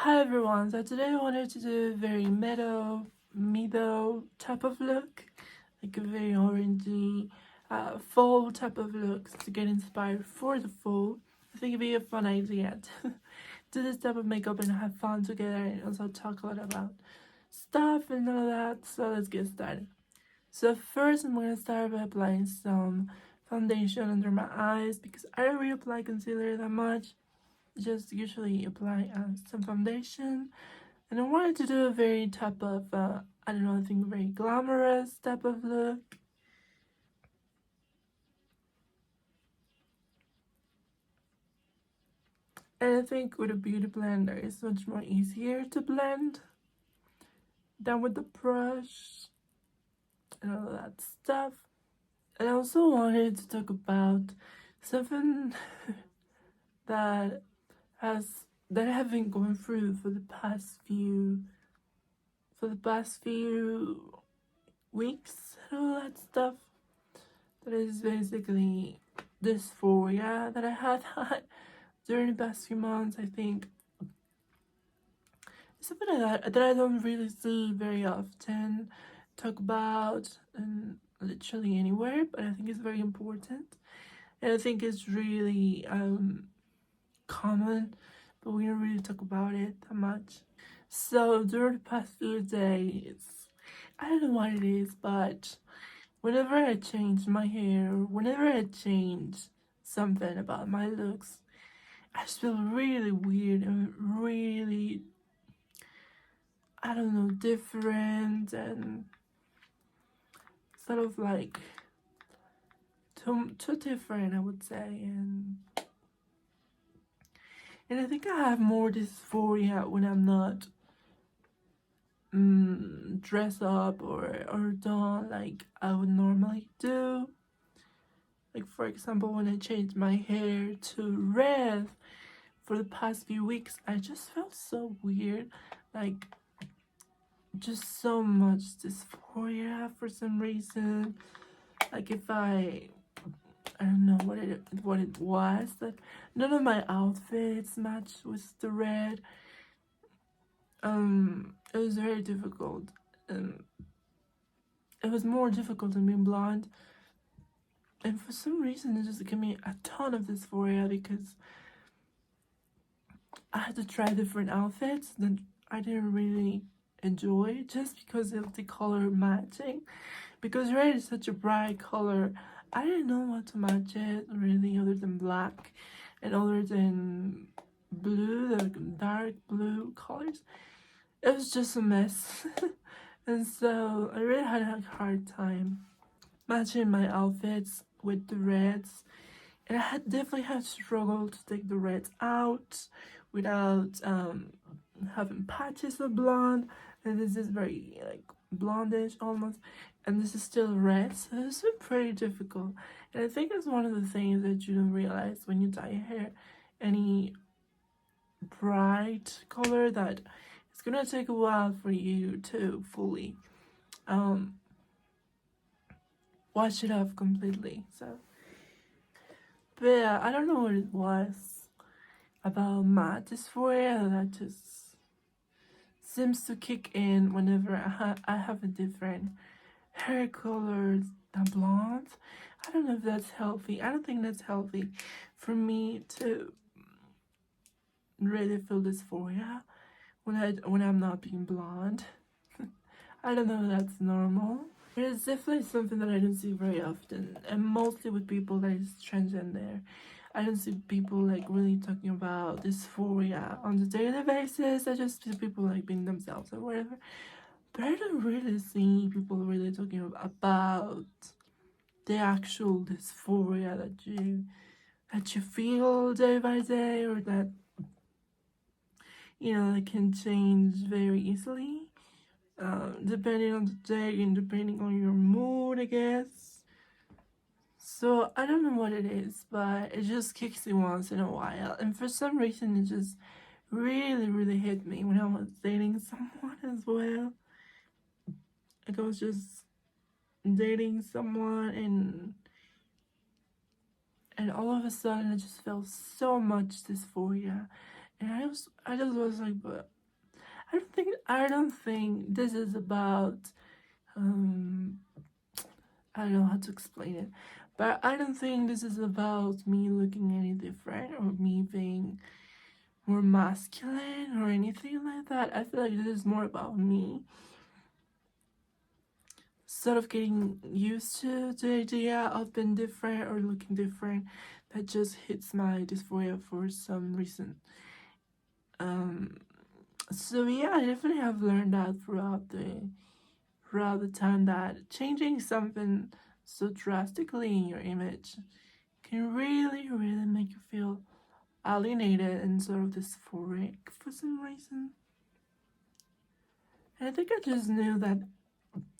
Hi everyone, so today I wanted to do a very meadow type of look, like a very orangey fall type of look to get inspired for the fall. I think it'd be a fun idea to do this type of makeup and have fun together and also talk a lot about stuff and all that, so let's get started. So first I'm going to start by applying some foundation under my eyes because I don't really apply concealer that much. Just usually apply some foundation, and I wanted to do a very type of I don't know, I think very glamorous type of look. And I think with a beauty blender it's much more easier to blend than with the brush and all that stuff. And I also wanted to talk about something that I have been going through for the past few weeks and all that stuff. That is basically dysphoria that I had had during the past few months. I think it's something like that I don't really see very often talk about and literally anywhere, but I think it's very important, and I think it's really common, but we don't really talk about it that much. So during the past few days, I don't know what it is, but whenever I change my hair, whenever I change something about my looks, I just feel really weird and really, I don't know, different and sort of like too different, I would say. And I think I have more dysphoria when I'm not dress up or done like I would normally do. Like for example, when I changed my hair to red for the past few weeks, I just felt so weird, like just so much dysphoria for some reason. Like if I don't know what it was, that none of my outfits matched with the red. It was very difficult. It was more difficult than being blonde, and for some reason it just gave me a ton of dysphoria because I had to try different outfits that I didn't really enjoy just because of the color matching. Because red is such a bright color, I didn't know what to match it really other than black and other than blue, the dark blue colors. It was just a mess. And so I really had a hard time matching my outfits with the reds, and I had definitely had struggled to take the reds out without having patches of blonde. And this is very like blondish almost, and this is still red, so it's been pretty difficult. And I think it's one of the things that you don't realize when you dye your hair any bright color, that it's gonna take a while for you to fully wash it off completely. So but yeah, I don't know what it was about my dysphoria that just seems to kick in whenever I have a different hair color than blonde. I don't know if that's healthy. I don't think that's healthy for me to really feel dysphoria when I'm not being blonde. I don't know if that's normal. It's definitely something that I don't see very often, and mostly with people that is transgender. I don't see people like really talking about dysphoria on a daily basis. I just see people like being themselves or whatever. But I don't really see people really talking about the actual dysphoria that you feel day by day, or that that can change very easily. Depending on the day and depending on your mood, I guess. So I don't know what it is, but it just kicks in once in a while, and for some reason it just really hit me when I was dating someone as well. Like I was just dating someone, and all of a sudden I just felt so much dysphoria, and I just was like, but I don't think this is about um I don't know how to explain it, but I don't think this is about me looking any different or me being more masculine or anything like that. I feel like this is more about me sort of getting used to the idea of being different or looking different that just hits my dysphoria for some reason. Um, so yeah, I definitely have learned that throughout the time that changing something so drastically in your image can really, really make you feel alienated and sort of dysphoric for some reason. And I think I just knew that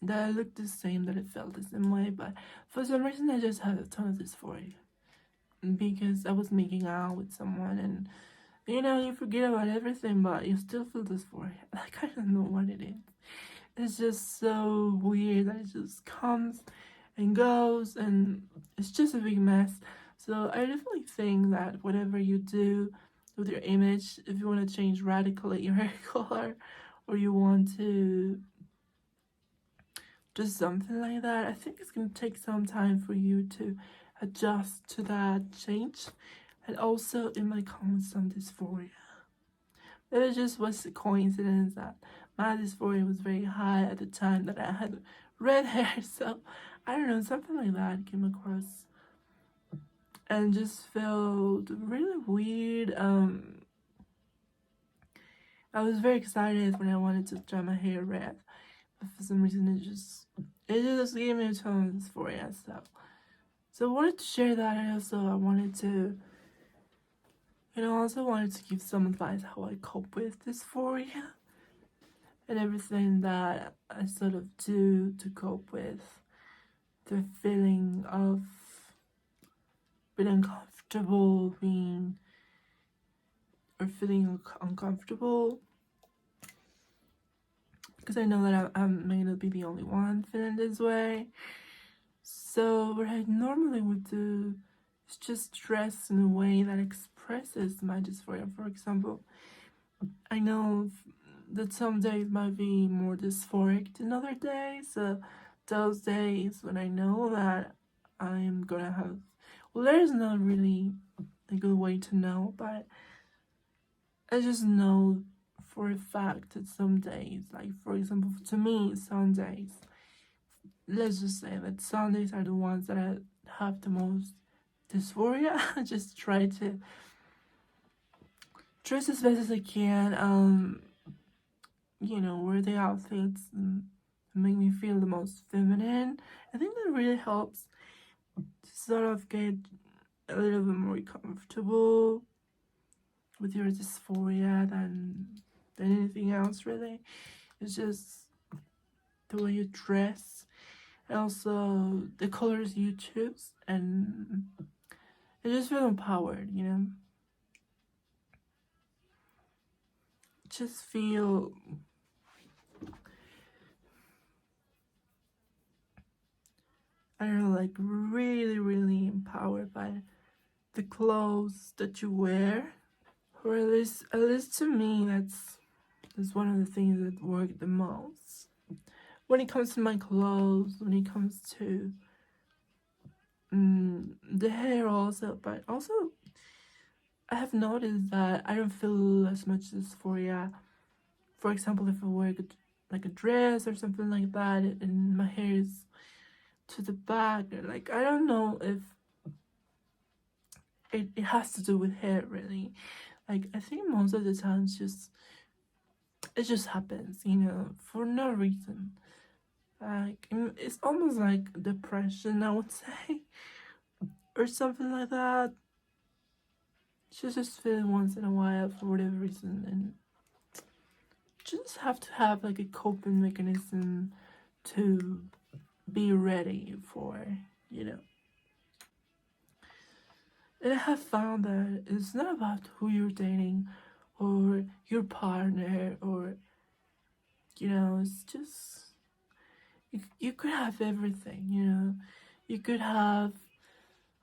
I looked the same, that it felt the same way, but for some reason I just had a ton of dysphoria because I was making out with someone and you forget about everything, but you still feel dysphoria. Like, I don't know what it is. It's just so weird that it just comes and goes, and it's just a big mess. So I definitely think that whatever you do with your image, if you want to change radically your hair color or you want to just something like that, I think it's going to take some time for you to adjust to that change. And also it might come with some dysphoria. It just was a coincidence that my dysphoria was very high at the time that I had red hair. So I don't know, something like that came across and just felt really weird. I was very excited when I wanted to dye my hair red, but for some reason it just gave me a ton of dysphoria. So I wanted to share that, and also I wanted to give some advice how I cope with dysphoria and everything that I sort of do to cope with the feeling of being uncomfortable, feeling uncomfortable, because I know that I may not be the only one feeling this way. So what I normally would do is just dress in a way that expresses my dysphoria. For example, I know that some days might be more dysphoric than other days. So those days when I know that I'm gonna have, well, there's not really a good way to know, but I just know for a fact that some days, like for example, to me, Sundays, let's just say that Sundays are the ones that I have the most dysphoria. I just try to dress as best as I can. Wear the outfits and make me feel the most feminine. I think that really helps to sort of get a little bit more comfortable with your dysphoria than anything else, really. It's just the way you dress and also the colors you choose, and I just feel empowered. Just feel I don't know, like really, really empowered by the clothes that you wear. Or at least to me, that's one of the things that work the most. When it comes to my clothes, when it comes to the hair also, but also I have noticed that I don't feel as much dysphoria. For example, if I wear like a dress or something like that, and my hair is to the back, like I don't know if it has to do with hair really. Like I think most of the time it just happens, for no reason. Like it's almost like depression, I would say, or something like that. Just feeling once in a while for whatever reason, and just have to have like a coping mechanism to be ready for, you know. And I have found that it's not about who you're dating or your partner, or it's just you could have everything. You could have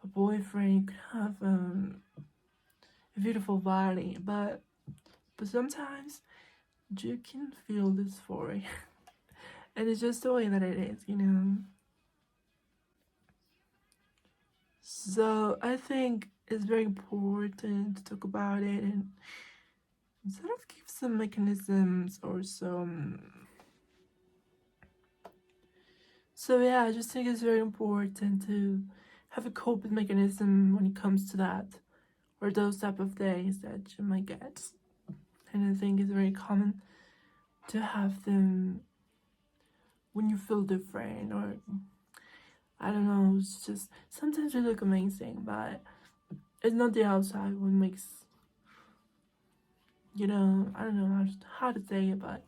a boyfriend, you could have a beautiful body, but sometimes you can feel dysphoria. And it's just the way that it is, you know. So I think it's very important to talk about it and sort of give some mechanisms or some. So yeah, I just think it's very important to have a coping mechanism when it comes to that, or those type of days that you might get. And I think it's very common to have them when you feel different, or I don't know, it's just sometimes you look amazing, but it's not the outside what makes, you know, I don't know how to say it, but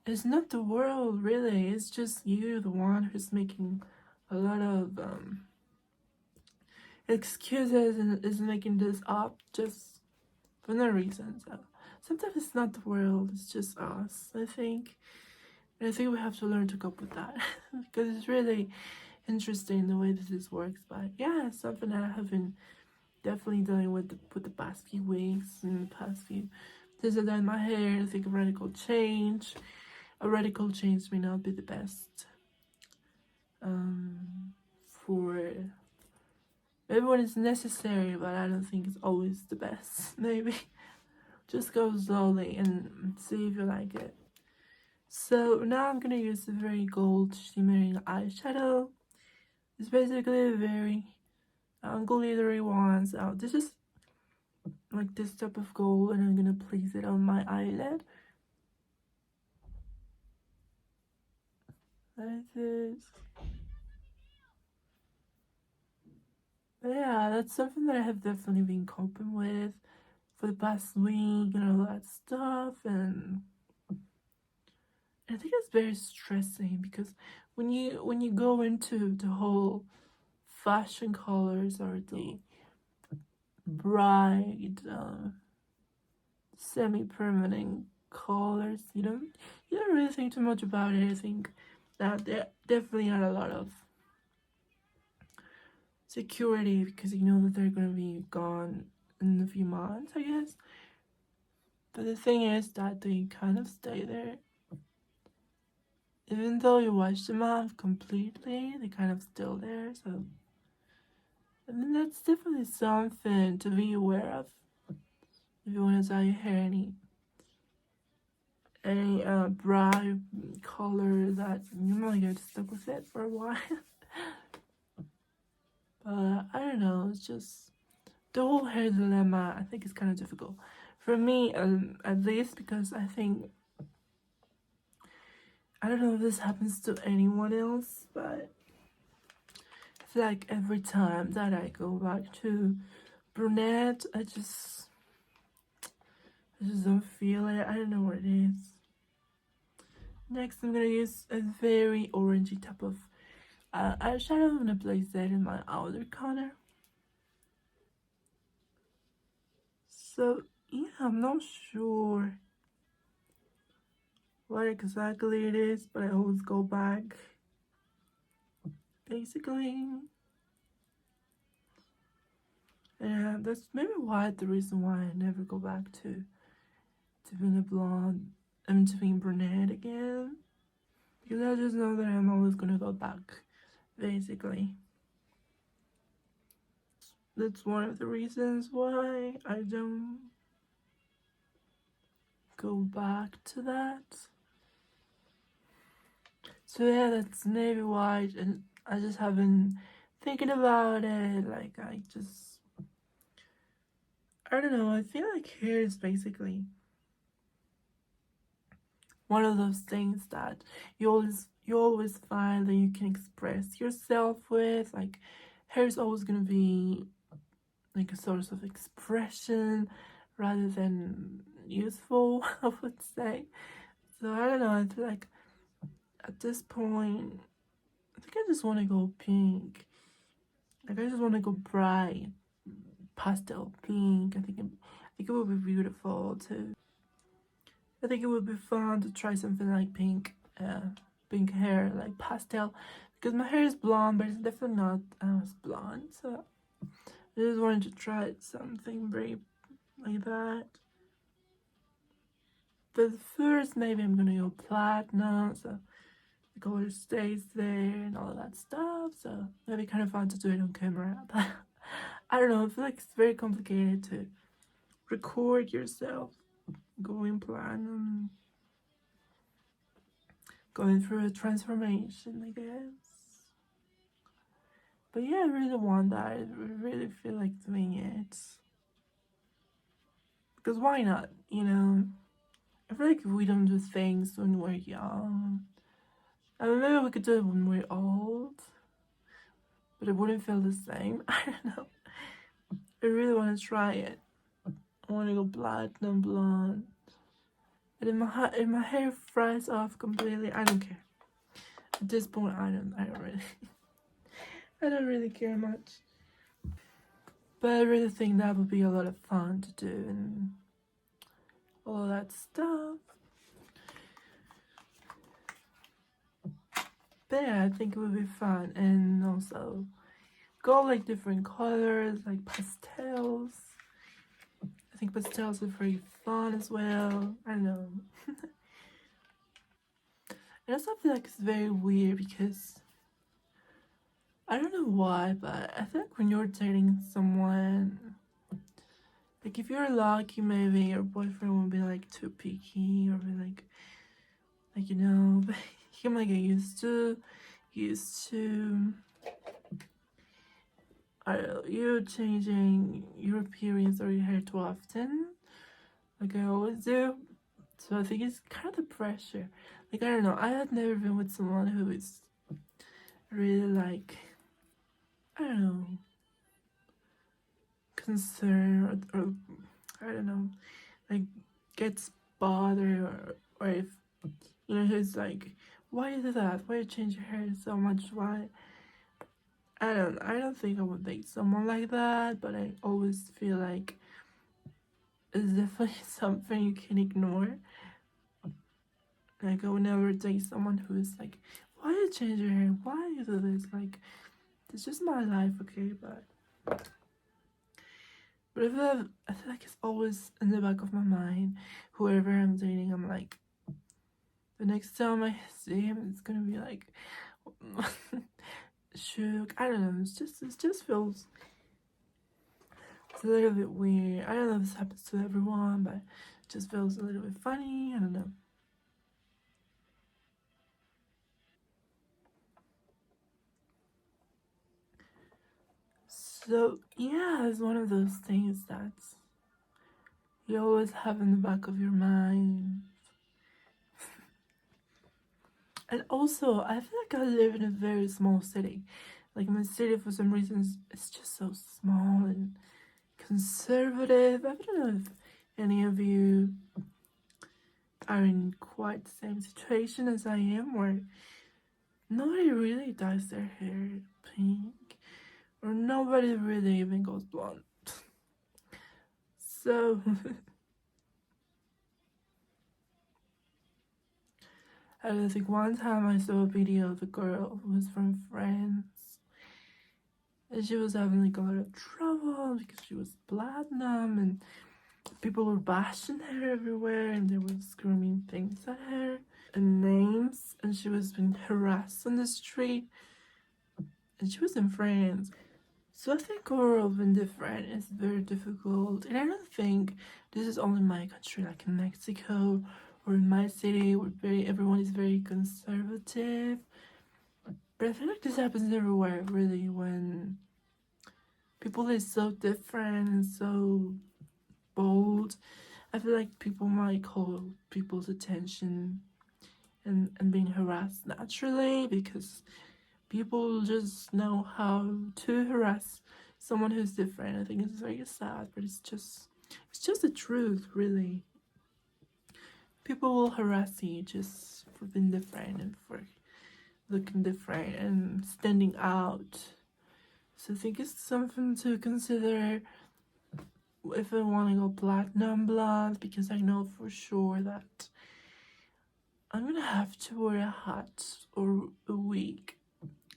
it's not the world really, it's just you, the one who's making a lot of excuses and is making this up just for no reason. So sometimes it's not the world, it's just us, I think. And I think we have to learn to cope with that because it's really interesting the way this works. But yeah, it's something that I have been definitely dealing with the past few weeks and the past few since I've done my hair. I think a radical change may not be the best for maybe when it's necessary, but I don't think it's always the best. Maybe just go slowly and see if you like it. So now I'm gonna use a very gold shimmering eyeshadow. It's basically a very glittery one. So this is like this type of gold, and I'm gonna place it on my eyelid like this. But yeah, that's something that I have definitely been coping with for the past week and all that stuff. And I think it's very stressing because when you go into the whole fashion colors or the bright semi-permanent colors, you don't really think too much about it. I think that there definitely are a lot of security because you know that they're gonna be gone in a few months, I guess. But the thing is that they kind of stay there. Even though you wash them off completely, they kind of still there. So I mean that's definitely something to be aware of if you want to dye your hair any bright color that you might get stuck with it for a while. But I don't know, it's just the whole hair dilemma. I think it's kind of difficult for me, at least, because I think I don't know if this happens to anyone else, but it's like every time that I go back to brunette, I just don't feel it. I don't know what it is. Next, I'm gonna use a very orangey type of eyeshadow. I'm gonna place that in my outer corner. So yeah, I'm not sure what exactly it is, but I always go back. Basically, and that's maybe the reason why I never go back to being a blonde. To being brunette again, because I just know that I'm always gonna go back. Basically, that's one of the reasons why I don't go back to that. So yeah, that's maybe why, and I just haven't thinking about it. Like I don't know. I feel like hair is basically one of those things that you always find that you can express yourself with. Like hair is always gonna be like a source of expression rather than useful, I would say. So I don't know. I feel like at this point, I think I just want to go pink. Like I just want to go bright, pastel pink. I think it would be beautiful too. I think it would be fun to try something like pink, pink hair, like pastel, because my hair is blonde, but it's definitely not as blonde. So I just wanted to try something very like that. But first, maybe I'm gonna go platinum, so the color stays there and all of that stuff. So it'll be kind of fun to do it on camera. But I don't know, I feel like it's very complicated to record yourself going platinum, going through a transformation, I guess. But yeah, I really want that. I really feel like doing it. Because why not, you know? I feel like if we don't do things when we're young, I mean, maybe we could do it when we're old, but it wouldn't feel the same. I don't know. I really want to try it. I want to go platinum blonde. And if my hair fries off completely, I don't care. At this point, I don't really, I don't really care much. But I really think that would be a lot of fun to do and all that stuff. But yeah, I think it would be fun, and also go like different colors, like pastels. I think pastels are very fun as well. I don't know. And also I feel like it's very weird because I don't know why, but I feel like when you're dating someone, like if you're lucky, maybe your boyfriend won't be like too picky or be like you know, but he might get used to I don't know, you changing your appearance or your hair too often, like I always do. So I think it's kind of the pressure. Like I don't know, I have never been with someone who is really like, I don't know, concerned or I don't know, like gets bothered or if you know who's like, why you do that? Why you change your hair so much? Why? I don't think I would date someone like that, but I always feel like it's definitely something you can ignore. Like I would never date someone who's like, why you change your hair? Why you do this? Like it's just my life, okay? But I feel like it's always in the back of my mind. Whoever I'm dating, I'm like, the next time I see him, it's gonna be like, shook. I don't know. It just feels. It's a little bit weird. I don't know if this happens to everyone, but it just feels a little bit funny. I don't know. So yeah, it's one of those things that you always have in the back of your mind. And also, I feel like I live in a very small city. Like my city, for some reason, it's just so small and conservative. I don't know if any of you are in quite the same situation as I am, where nobody really dyes their hair pink, or nobody really even goes blonde. So I think one time I saw a video of a girl who was from France, and she was having like a lot of trouble because she was platinum, and people were bashing her everywhere, and they were screaming things at her and names, and she was being harassed on the street, and she was in France. So I think overall being different is very difficult, and I don't think this is only my country, like in Mexico or in my city, where everyone is very conservative. But I feel like this happens everywhere, really, when people are so different and so bold. I feel like people might call people's attention and being harassed naturally, because people just know how to harass someone who's different. I think it's very sad, but it's just the truth, really. People will harass you just for being different and for looking different and standing out. So I think it's something to consider if I want to go platinum blonde, because I know for sure that I'm gonna have to wear a hat or a wig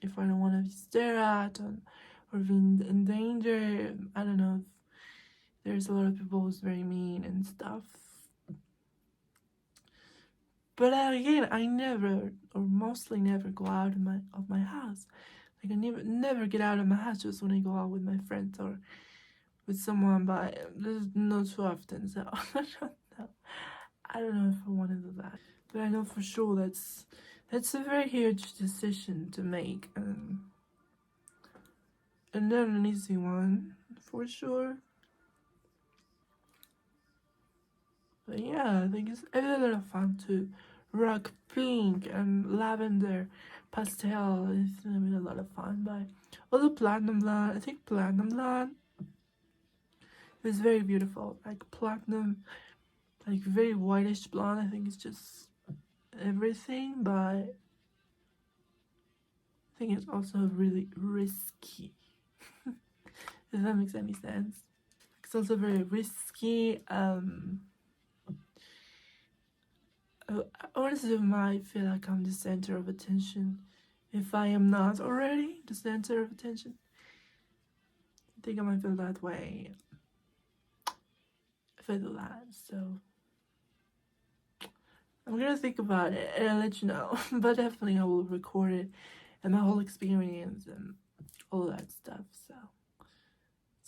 if I don't want to be stared at or be in danger. I don't know if there's a lot of people who's very mean and stuff. But again, I never, or mostly never, go out of my house. Like I never get out of my house just when I go out with my friends or with someone. But there's not too often, so I don't know. I don't know if I want to do that. But I know for sure that's a very huge decision to make, and not an easy one for sure. But yeah, I think it's a lot of fun to rock pink and lavender pastel. It's gonna be a lot of fun. But also platinum blonde. I think platinum blonde is very beautiful. Like platinum, like very whitish blonde. I think it's just everything, but I think it's also really risky. If that makes any sense. It's also very risky. Honestly, might feel like I'm the center of attention if I am not already the center of attention. I think I might feel that way if I do that. So I'm gonna think about it and I'll let you know. But definitely I will record it and my whole experience and all that stuff.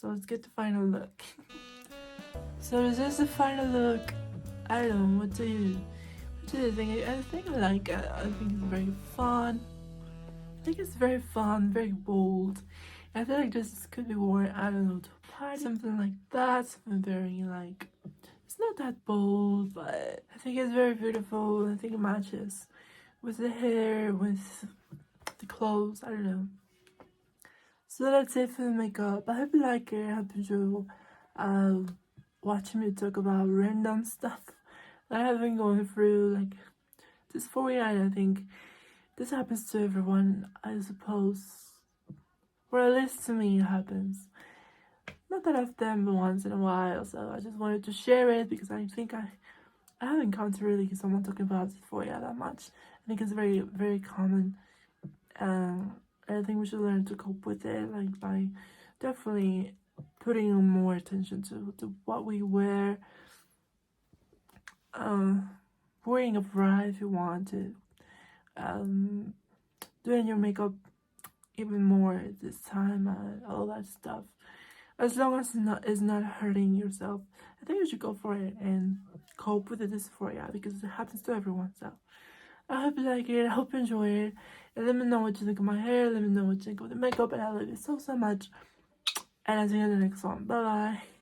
So let's get the final look. So this is the final look. I don't know, what do you think? I think I think it's very fun. I think it's very fun, very bold. I feel like this could be worn, I don't know, to a party, something like that. Something very like, it's not that bold, but I think it's very beautiful. I think it matches with the hair, with the clothes, I don't know. So that's it for the makeup. I hope you like it. I hope you enjoy watching me talk about random stuff that I've been going through, like dysphoria. I think this happens to everyone, I suppose. Or at least to me it happens. Not that often, but once in a while. So I just wanted to share it because I think I haven't encountered really someone talking about dysphoria that much. I think it's very, very common. I think we should learn to cope with it, like by definitely putting more attention to what we wear. Wearing a bra if you want to. Doing your makeup even more this time, all that stuff. As long as it's not hurting yourself, I think you should go for it and cope with the dysphoria because it happens to everyone. So I hope you like it. I hope you enjoy it. And let me know what you think of my hair. Let me know what you think of the makeup. And I love you so much. And I'll see you in the next one. Bye bye.